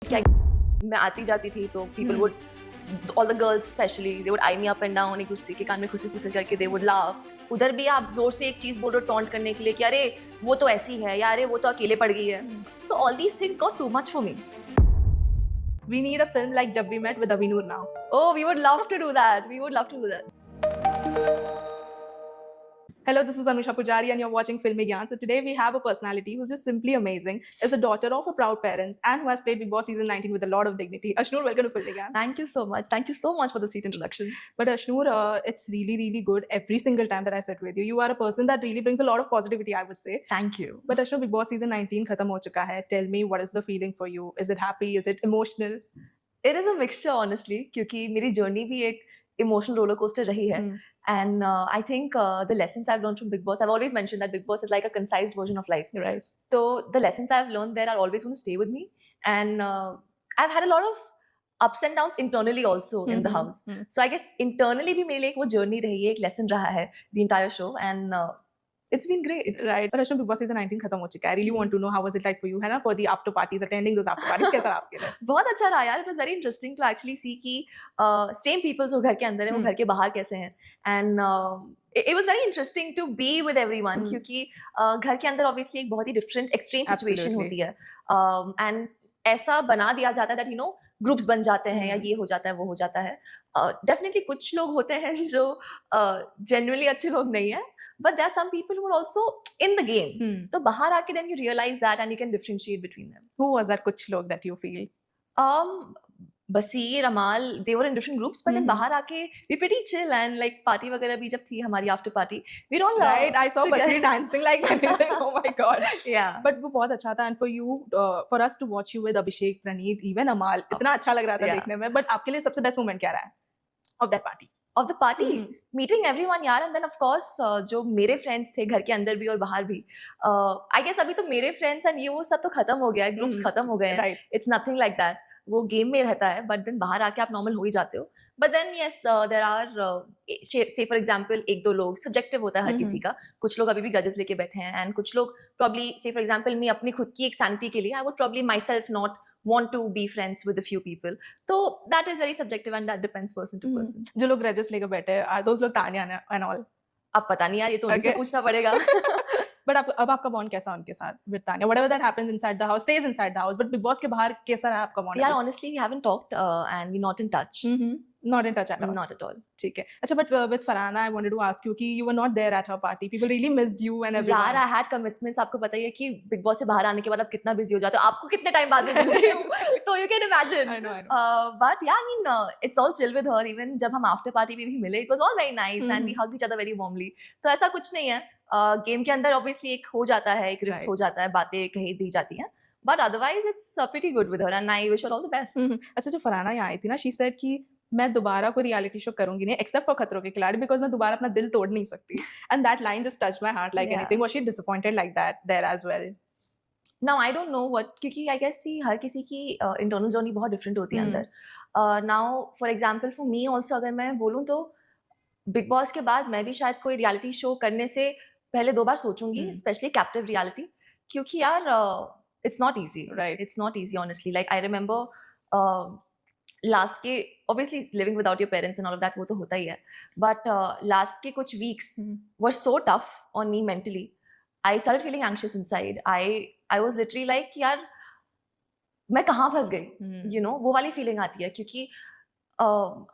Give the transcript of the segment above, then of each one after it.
क्या मैं आती जाती थी तो people would, all the girls especially, they would eye me up and down, एक दूसरे के कान में खुशी करके they would laugh. उधर भी आप जोर से एक चीज बोल रहे हो टॉन्ट करने के लिए कि अरे वो तो ऐसी है या अरे वो तो अकेले पड़ गई है. So all these things got too much for me. We need a film like Jab We Met with Abhinur now. Oh, we would love to do that. We would love to do that. Hello, this is Anusha Pujari and you're watching Filmy Gyan. So today we have a personality who's just simply amazing. Is a daughter of a proud parents and who has played Bigg Boss season 19 with a lot of dignity. Ashnur, welcome to Filmy Gyan. Thank you so much. Thank you so much for the sweet introduction. But Ashnur, it's really, really good every single time that I sit with you. You are a person that really brings a lot of positivity, I would say. Thank you. But Ashnur, Bigg Boss season 19 khatam ho chuka hai. Tell me, what is the feeling for you? Is it happy? Is it emotional? It is a mixture, honestly, क्योंकि मेरी journey भी एक emotional roller coaster रही है. And I think the lessons I've learned from Bigg Boss, I've always mentioned that Bigg Boss is like a concised version of life. Right. So the lessons I've learned there are always going to stay with me. And I've had a lot of ups and downs internally also in the house. So I guess internally भी मेरे लिए एक वो journey रही है, एक lesson रहा है the entire show. And it's been great. Right. But Ashnur, Bigg Boss season 19 खत्म हो चुका है. I really want to know how was it like for you, है ना? For the after parties, attending those after parties, कैसा रहा आपके लिए? बहुत अच्छा रहा यार. It was very interesting to actually see कि same people जो घर के अंदर हैं वो घर के बाहर कैसे हैं. And it was very interesting to be with everyone क्योंकि घर के अंदर obviously एक बहुत ही different extreme situation होती है. And ऐसा बना दिया जाता है that you know ग्रुप्स बन जाते हैं या ये हो जाता है वो हो जाता है. डेफिनेटली कुछ लोग होते हैं जो जेन्युइनली अच्छे लोग नहीं है, but there are some people who are also in the game. तो बाहर आके then you realise that and you can differentiate between them. Who was that कुछ लोग that you feel? बसीर, अमाल, they were in different groups, but then बाहर आके we pretty chill and like party वगैरह भी जब थी हमारी after party, we all right. I saw Basir dancing like anything. Oh my god. Yeah. But वो बहुत अच्छा था and for you, for us to watch you with Abhishek, Praneeth, even Amal, इतना अच्छा लग रहा था देखने में. But आपके लिए सबसे best moment क्या रहा है of that party? Of the party, meeting everyone यार, and then of course जो मेरे friends थे घर के अंदर भी और बाहर भी, I guess अभी तो मेरे friends and ये वो सब तो खत्म हो गया है, groups खत्म हो गए हैं. Right. It's nothing like that. वो गेम में रहता है, बट देन बाहर आके आप नॉर्मल हो ही जाते हो. But then yes there are say for example एक दो लोग, सब्जेक्टिव होता है हर किसी का. कुछ लोग अभी भी ग्रजेस लेके बैठे हैं एंड कुछ लोग प्रॉब्ली से फॉर एग्जांपल मैं अपनी खुद की एक सैनिटी के लिए I would probably my self not want to be friends with a few people. So that is very subjective and that depends person to person. जो लोग grudges लेके बैठे हैं, are those लोग तानिया and all? अब पता नहीं यार, ये तो उनसे पूछना पड़ेगा. But अब आपका बॉन्ड कैसा उनके साथ with Tanya? Whatever that happens inside the house stays inside the house. But Bigg Boss के बाहर कैसा रहा आपका बॉन्ड? यार honestly we haven't talked and we're not in touch. Not in touch at all. Not at all. ठीक है. अच्छा, but with Farhana, I wanted to ask you कि you were not there at her party. People really missed you and everyone. यार I had commitments. आपको पता ही है कि Bigg Boss से बाहर आने के बाद आप कितना बिजी हो जाते हो. आपको कितने टाइम बाद में मिल रही हूँ, तो you can imagine. I know. But yeah, I mean, it's all chill with her. Even जब हम after party में भी मिले, it was all very nice and we hugged each other very warmly. तो ऐसा कुछ नहीं है. गेम के अंदर obviously एक हो जाता है, एक रिफ्ट हो जाता है, बातें कही दी जाती हैं. But otherwise, it's pretty good with her and I wish her all the best. अच्छा, जो फरहाना यहाँ आई थी ना, she said कि मैं दोबारा कोई रियलिटी शो करूंगी नहीं एक्सेप्ट फॉर खतरों के खिलाड़ी बिकॉज मैं दोबारा अपना दिल तोड़ नहीं सकती. And that line just touched my heart like anything. Was she disappointed like that there as well? Now I don't know what, क्योंकि आई गेस सी हर किसी की इंटरनल जर्नी बहुत डिफरेंट होती है अंदर. Now for example for me also अगर मैं बोलूं तो बिग बॉस के बाद मैं भी शायद कोई रियलिटी शो करने से पहले दो बार सोचूंगी, स्पेशली कैप्टिव रियलिटी, क्योंकि यार it's not easy. Right. It's not easy honestly. Like I remember last के obviously living without your parents and all of that वो तो होता ही है, but last के कुछ weeks were so tough on me mentally. I started feeling anxious inside. I was literally like यार मैं कहाँ फंस गई, you know, वो वाली feeling आती है. क्योंकि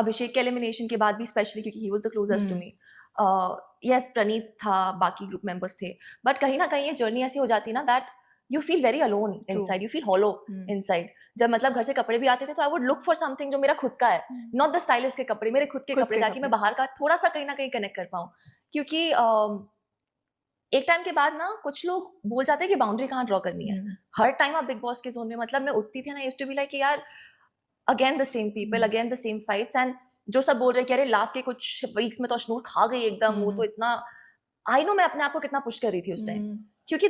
अभिषेक के elimination के बाद भी especially क्योंकि he was the closest to me. Yes, प्रणीत था, बाकी group members थे, but कहीं ना कहीं ये journey ऐसी हो जाती है ना that you feel very alone inside. You feel hollow inside. जब मतलब घर से कपड़े भी आते थे तो I would look for something जो मेरा खुद का है, not the stylist के कपड़े, मेरे खुद के कपड़े, ताकि मैं बाहर का थोड़ा सा कहीं ना कहीं कनेक्ट कर पाऊँ. क्योंकि एक टाइम के बाद ना कुछ लोग बोल जाते हैं कि बाउंड्री कहाँ ड्रॉ करनी है. हर टाइम आप बिग बॉस के जोन में, मतलब मैं उठती थी ना, यूज्ड टू बी लाइक यार again the same people, again the same fights. And जो सब बोल रहे कि अरे लास्ट के कुछ वीक्स में तो अश्नूर खा गई एकदम, वो तो इतना, आई नो मैं अपने आप को कितना पुश कर रही थी उस टाइम, क्योंकि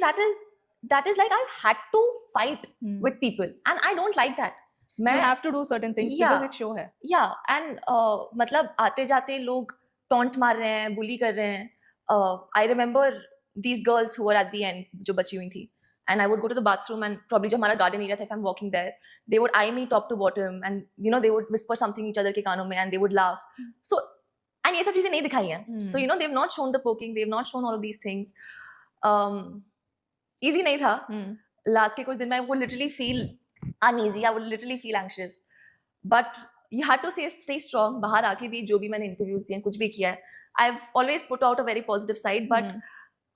that is like I've had to fight with people and I don't like that. You have to do certain things because एक show है. Yeah, and मतलब आते जाते लोग टॉन्ट मार रहे हैं, बुली कर रहे हैं. I remember these girls who were at the end जो बची हुई थी, and I would go to the bathroom and probably जो हमारा garden area था, if I'm walking there, they would eye me top to bottom and they would whisper something each other के कानों में and they would laugh. So and ये सब चीजें नहीं दिखाई हैं. So they've not shown the poking, they've not shown all of these things. Easy नहीं था. Last के कुछ दिन में I would literally feel uneasy, I would literally feel anxious. But you had to stay strong. बाहर आके भी जो भी मैंने interviews दिए, कुछ भी किया है, I've always put out a very positive side, but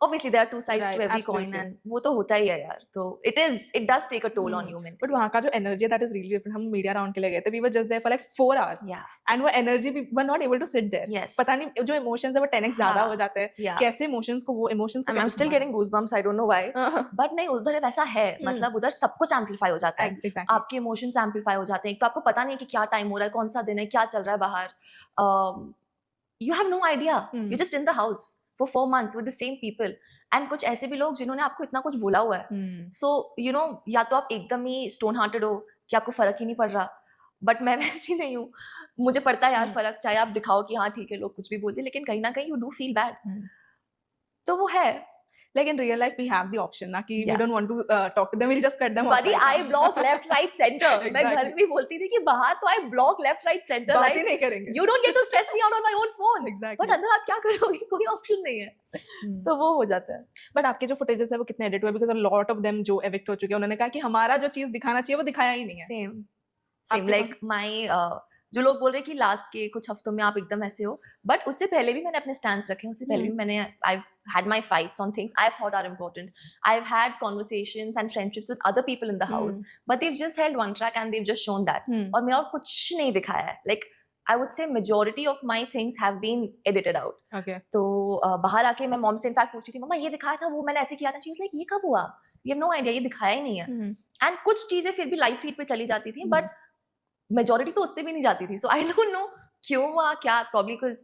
obviously there are two sides to every coin, and वो तो होता ही है यार. So it does take a toll on you mentally. But वहाँ का जो energy that is really different. हम media round के लिए गए थे, we were just there for like 4 hours. Yeah. And वो energy we were not able to sit there. Yes. पता नहीं जो emotions है वो 10x ज़्यादा हो जाते हैं. Yeah. कैसे emotions को I'm still getting goosebumps. I don't know why. But नहीं, उधर वैसा है. मतलब उधर सब कुछ amplify हो जाता है. Exactly. आपके emotions amplify हो जाते हैं. एक तो आपको पता नहीं कि क्या time हो रहा है, कौन सा दिन है, क्या चल रहा है बाहर. You have no idea. You're just in the house for 4 months with the same people. And कुछ ऐसे भी लोग जिन्होंने आपको इतना कुछ बोला हुआ है. So या तो आप एकदम ही stone hearted हो कि आपको फर्क ही नहीं पड़ रहा. But मैं वैसी नहीं हूँ. मुझे पड़ता है यार फर्क, चाहे आप दिखाओ कि हाँ ठीक है लोग कुछ भी बोलते हैं, लेकिन कहीं ना कहीं you do feel bad. तो वो है. Like in real life, we have the option ना कि we don't want to talk to them, we'll just cut them off. Buddy, I block left, right, center. मैं घर में भी बोलती थी कि बाहर तो I block left, right, center. बात ही नहीं करेंगे. You don't get to stress me out on my own phone. Exactly. But अंदर आप क्या करोगे? कोई option नहीं है. तो वो हो जाता है. But आपके जो footages है वो कितने edit हुए? Because a lot of them जो evict हो चुके हैं, उन्होंने कहा कि हमारा जो चीज दिखाना चाहिए वो दिखाया ही नहीं है. Same. Like my जो लोग बोल रहे हैं कि लास्ट के कुछ हफ्तों में आप एकदम ऐसे हो, बट उससे पहले भी मैंने अपने स्टैंड्स रखे हैं. उससे पहले भी मैंने I've had my fights on things I thought are important. I've had conversations and friendships with other people in the house, but they've just held one track and they've just shown that. और मेरा और कुछ नहीं दिखाया है. Like I would say majority of my things have been edited out. Okay. तो बाहर आके मैं मॉम से इनफैक्ट पूछती थी, मम्मा ये दिखाया था, वो मैंने ऐसे किया था. She was like, ये कब हुआ? You have no idea, ये दिखाया ही नहीं है. And कुछ चीजें फिर भी लाइव फीड पे चली जाती थी, बट मेजॉरिटी तो उससे भी नहीं जाती थी. सो आई डोंट नो क्यों हुआ, क्या प्रॉब्ली बिकॉज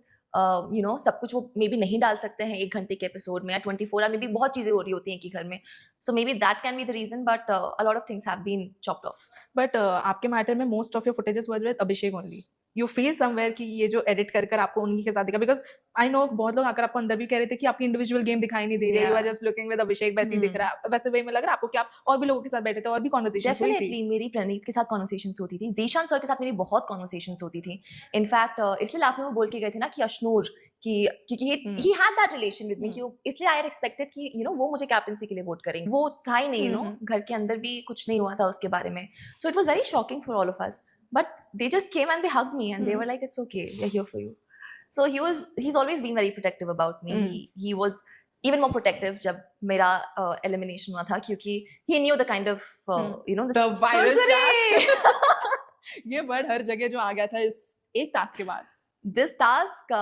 सब कुछ वो मे बी नहीं डाल सकते हैं 1 घंटे के एपिसोड में या 24 आवर में भी बहुत चीजें हो रही होती हैं कि घर में. So maybe that can be the reason, but a lot of things have been chopped off. But आपके मैटर में most of your footages were with Abhishek only. You feel somewhere कि ये जो एडिट कर कर आपको उन्हीं के साथ दिखा, बिकॉज आई नो बहुत लोग आकर आपको अंदर भी कह रहे थे कि आपकी इंडिविजुअल गेम दिखाई नहीं दे रही है, you are just looking with Abhishek, वैसे ही दिख रहा है. वैसे वे में लग रहा है आपको कि आप और भी लोगों के साथ बैठे थे और भी कॉन्वर्सेशंस हुई थी? डेफिनेटली मेरी प्रणीत के साथ कॉन्वर्सेशंस होती थी, जीशान सर के साथ मेरी बहुत कॉन्वर्सेशंस होती थी. इनफैक्ट इसलिए लास्ट में वो बोल के गए थे ना कि अशनूर कि क्योंकि he had that relation with me, कि इसलिए आई एक्सपेक्टेड कि वो मुझे कैप्टनसी के लिए वोट करेंगे. वो था ही नहीं, घर के अंदर भी कुछ नहीं हुआ था उसके बारे में. So it was very shocking for all of us. But they just came and they hugged me and they were like, it's okay, we're here for you. So he's always been very protective about me. He was even more protective जब मेरा elimination हुआ था, क्योंकि he knew the kind of the viral task. ये word हर जगह जो आ गया था इस एक टास्क के बाद. This task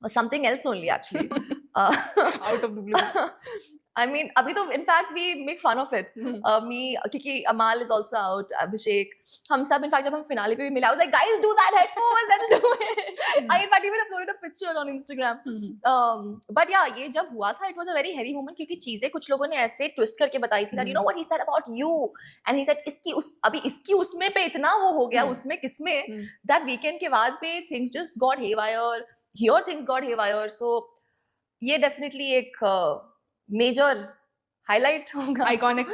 was something else only actually. Out of the blue. I mean, अभी तो in fact we make fun of it. Me, क्योंकि Amal is also out, Abhishek, हम सब in fact जब हम finale पे भी मिले, I was like, guys, do that headphones, let's do it. I in fact even uploaded a picture on Instagram. But yeah, ये जब हुआ था, it was a very heavy moment, क्योंकि चीजें कुछ लोगों ने ऐसे twist करके बताई थी that you know what he said about you, and he said अभी इसकी उसमें पे इतना वो हो गया, उसमें किसमें, that weekend के बाद पे things just got haywire, here things got haywire. So ये definitely एक मेजर हाईलाइट होगा, iconic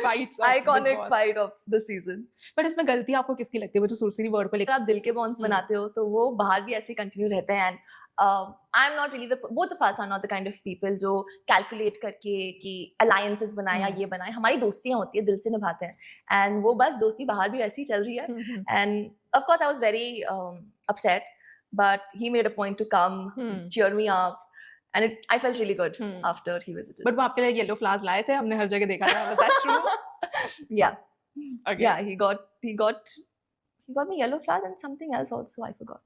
fight of the season. But इसमें गलती आपको किसकी लगती है? वो जो सुरसरी वर्ड पे लेकर आप दिल के बॉन्ड्स बनाते हो तो वो बाहर भी ऐसे कंटिन्यू रहते हैं. And I am not really both of us are not the kind of people जो कैलकुलेट करके कि अलायंसेस बनाए या ये बनाए. हमारी दोस्तियां होती है, दिल से निभाते हैं, एंड वो बस दोस्ती बाहर भी ऐसी चल रही है. And of course I was very upset, but he made a point to come cheer me up. And I felt really good after he visited. But वो आपके लिए येलो फ्लावर्स लाए थे, हमने हर जगह देखा था. Was that true? Yeah. Okay. Yeah, he got me yellow flowers and something else also, I forgot.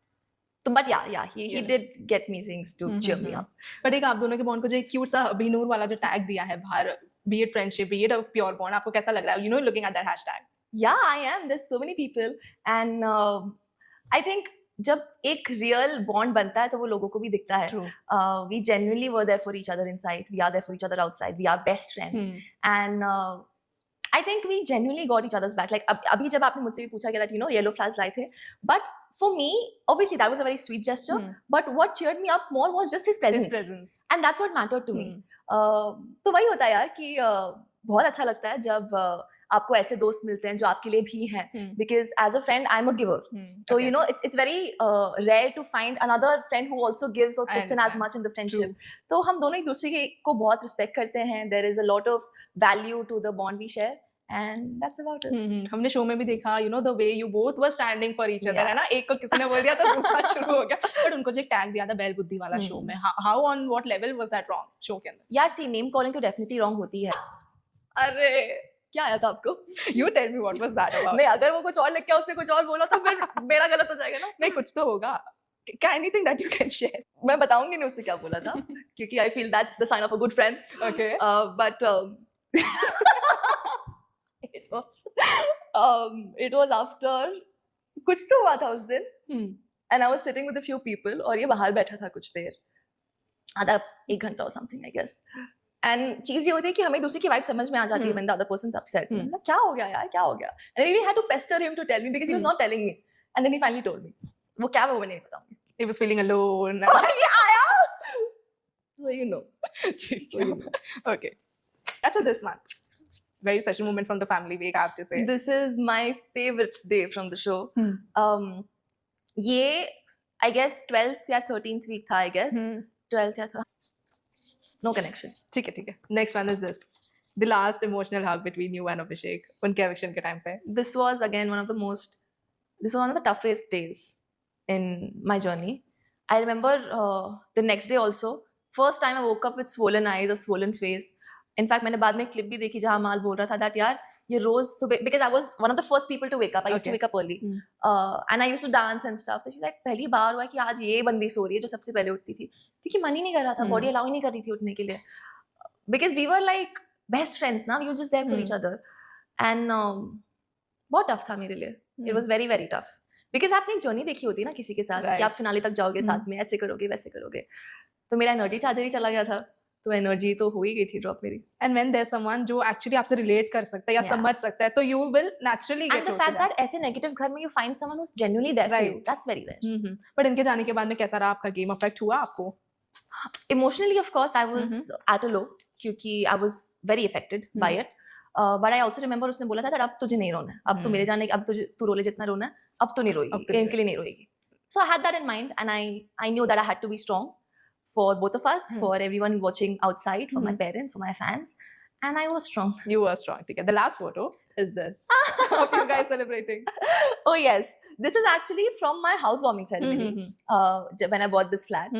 So, but yeah, he did get me things to cheer me up. But एक आप दोनों के बॉन्ड को जो एक cute सा अभिनूर वाला जो टैग दिया है बाहर, be it friendship, be it a pure bond, आपको कैसा लग रहा है? Looking at that hashtag. Yeah, I am. There's so many people, and I think जब एक रियल बॉन्ड बनता है तो वो लोगों को भी दिखता है. We genuinely were there for each other inside. We are there for each other outside. We are best friends. And I think we genuinely got each other's back. Like अभी जब आपने मुझसे भी पूछा कि that yellow flowers लाए थे, but for me, obviously that was a very sweet gesture. But what cheered me up more was just his presence. And that's what mattered to me. तो वही होता है यार कि बहुत अच्छा लगता है जब आपको ऐसे दोस्त मिलते हैं जो आपके लिए भी हैं, because as a friend I am a giver, so you know it's very rare to find another friend who also gives or I puts in as understand. much in the friendship. तो हम दोनों एक दूसरे को बहुत respect करते हैं, there is a lot of value to the bond we share, and that's about it. हमने शो में भी देखा, you know, the way you both were standing for each other, Yeah. है ना? एक को किसी ने बोल दिया तो दूसरा शुरू हो गया, बट उनको जो टैग दिया था बैल बुद्धि वाला शो में, how on what level was that wrong show के अंदर? यार सी नेम कॉलिंग तो डेफिनेटली रॉन्ग होती है। अरे क्या आया था आपको? You tell me what was that about? नहीं, अगर वो कुछ और लिख के उसने कुछ और बोला तो फिर मेरा गलत हो जाएगा ना। नहीं, कुछ तो होगा। क्या anything that you can share? मैं बताऊंगी नहीं उसने क्या बोला था, क्योंकि I feel that's the sign of a good friend. Okay. But it was after कुछ तो हुआ था उस दिन, and I was sitting with a few people और ये बाहर बैठा था कुछ देर, आधा एक घंटा or something I guess. And चीज ये होती है कि हमें दूसरे की वाइब समझ में आ जाती है when the other person's upset. So, मतलब क्या हो गया यार, क्या हो गया? And I really had to pester him to tell me because he was not telling me. And then he finally told me. वो क्या वो मैं नहीं बताऊंगी. He was feeling alone. ये आया. So you know. So you know. Okay. अच्छा, this one. Very special moment from the family week, I have to say. This is my favorite day from the show. ये I guess 12th या 13th week था I guess. 12th या था. No connection. ठीक है. Next one is this. The last emotional hug between you and Abhishek उनके eviction के time पे. This was again one of the toughest days in my journey. I remember the next day also. First time I woke up with swollen eyes, a swollen face. In fact, मैंने बाद में clip भी देखी जहाँ माल बोल रहा था that यार ये रोज सुबह, because I was one of the first people to wake up. I used to wake up early. And I used to dance and stuff. So she's like, पहली बार हुआ कि आज ये बंदी सो रही है जो सबसे पहले उठती थी, क्योंकि मन ही नहीं कर रहा था, बॉडी अलाउ ही नहीं कर रही थी उठने के लिए, because we were like best friends ना, we were just there for each other. And बहुत tough था मेरे लिए. It was very very tough. Because आपने एक जर्नी देखी होती है ना किसी के साथ, कि आप फिनाले तक जाओगे साथ में, ऐसे करोगे वैसे करोगे, तो मेरा एनर्जी चार्जर ही चला गया था, तो एनर्जी तो हो ही गई थी ड्रॉप मेरी. And when there's someone जो actually आपसे relate कर सकता है या समझ सकता है, तो you will naturally get and the fact that ऐसे नेगेटिव घर में you find someone who's genuinely there for you, that's very rare. But इनके जाने के बाद में कैसा रहा आपका गेम? अफेक्ट हुआ आपको? Emotionally of course I was at a low, क्योंकि I was very affected by it. But I also remember उसने बोला था that अब तुझे नहीं रोना है, अब तो मेरे जाने, अब तू रो ले जितना रोना है, अब तो नहीं रोएगी, इनके लिए नहीं रोएगी. So I had that in mind, and I knew that I had to be strong for both of us, for everyone watching outside, for my parents, for my fans, and I was strong. You were strong. Okay. The last photo is this of you guys celebrating. Oh yes, this is actually from my housewarming ceremony. When I bought this flat,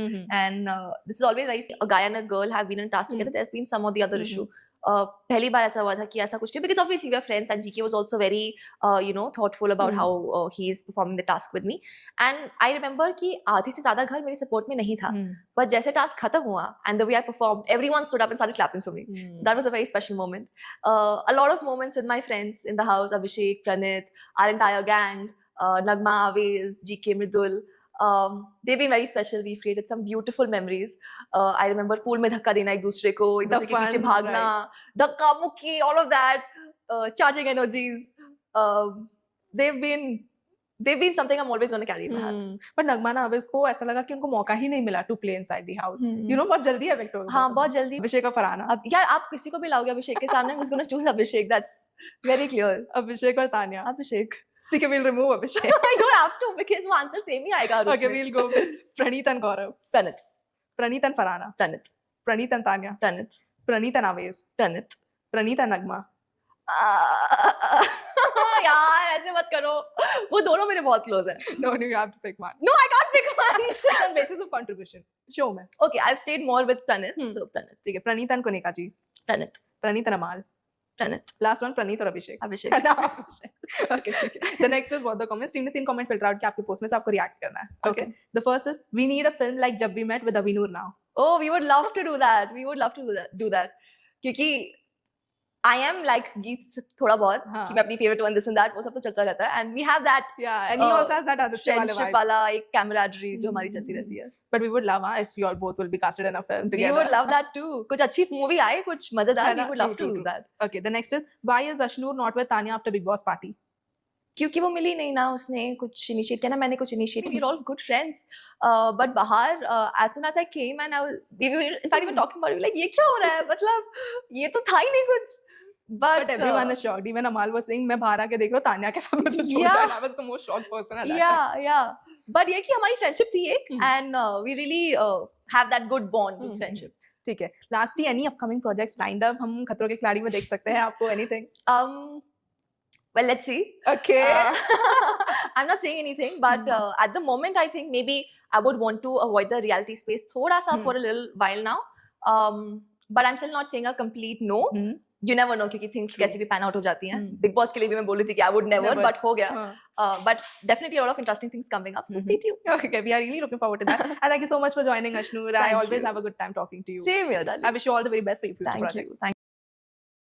and this is always very. A guy and a girl have been in touch together. There's been some or the other issue. पहली बार ऐसा हुआ था कि ऐसा कुछ नहीं, because obviously we are friends and GK was also very thoughtful about how he is performing the task with me. And I remember कि आधी से ज़्यादा घर मेरे support में नहीं था, but जैसे task खत्म हुआ and the way I performed, everyone stood up and started clapping for me. That was a very special moment. A lot of moments with my friends in the house, Abhishek, Pranit, our entire gang, Nagma, Aviz, GK, Mridul. They've been very special. We've created some beautiful memories. I remember pool में धक्का देना एक दूसरे के पीछे भागना, धक्का मुक्की, all of that, charging energies. They've been something I'm always going to carry in my heart. But नगमा ना अविज को ऐसा लगा कि उनको मौका ही नहीं मिला to play inside the house. You know, बहुत जल्दी अफेक्ट हो गया. हाँ, बहुत जल्दी. अभिषेक और फरहाना. अब यार आप किसी को भी लाओगे अभिषेक के सामने, I'm just going to choose Abhishek. That's very clear. अभिषेक और तानिया. अभिषेक. ठीक है, we'll remove Abhishek. I don't have to because वो आंसर सेम ही आएगा. Okay, we'll go with Pranit and Gaurav. Pranit. Pranit and Farhana. Pranit. Pranit and Tanya. Pranit. Pranit and Aviz. Pranit. Pranit and Nagma. यार ऐसे मत करो, वो दोनों मेरे बहुत क्लोज हैं. No, you have to pick one. No, I can't pick one. It's on basis of contribution. Show में. Okay, I've stayed more with Pranit, so Pranit. ठीक है, Pranit and Kunika ji. Pranit. Pranit and Amal. Pranit. Last one Pranit और अभिषेक. Abhishek. Okay, ठीक है. The next is what the comments. Team ने 3 comment filter out कि आपके post में से आपको react करना है. Okay. The first is we need a film like Jab We Met with Abhinur now. Oh, we would love to do that. We would love to do that. क्योंकि I am like geeks थोड़ा बहुत कि मैं अपनी favorite one this and that वो सब तो चलता रहता है, and we have that. Yeah, and he also has that Aditya वाले friendship vibes. वाला एक camaraderie जो हमारी चलती रहती है. But we would love if you all both will be casted in a film together. We would love that too. कुछ अच्छी movie आए, कुछ मजेदार. We would love to do that. Okay, the next is why is Ashnur not with Tanya after Big Boss party? क्योंकि वो मिली नहीं ना, उसने कुछ इनिशिएट किया ना, मैंने कुछ initiate. We're all good friends. But बाहर as soon as I came and I was, we were in fact even talking about it, like ये क्या हो रहा है, मतलब ये तो था ही नहीं कुछ. But everyone is shocked. Even Amal was saying, मैं बाहर आके देख रहा हूँ तान्या के साथ मुझे छोड़ Yeah. रहा है. I was the most shocked person at that time. yeah. But ये कि हमारी friendship थी एक, Hmm. and we really have that good bond with Hmm. friendship. ठीक है. Lastly, any upcoming projects lined up? हम खतरों के खिलाड़ी में देख सकते हैं आपको anything? Well, let's see. Okay. I'm not saying anything, but at the moment, I think maybe I would want to avoid the reality space thoda sa for a little while now. But I'm still not saying a complete no. You never know क्योंकि things कैसे भी pan out हो जाती हैं. Big Boss के लिए भी मैं बोल रही थी कि I would never, but हो गया. But definitely a lot of interesting things coming up. So stay tuned. Okay, we are really looking forward to that. And thank you so much for joining, Ashnoor. I Thank always you. have a good time talking to you. Same here, darling. I wish you all the very best for your future Thank projects. you.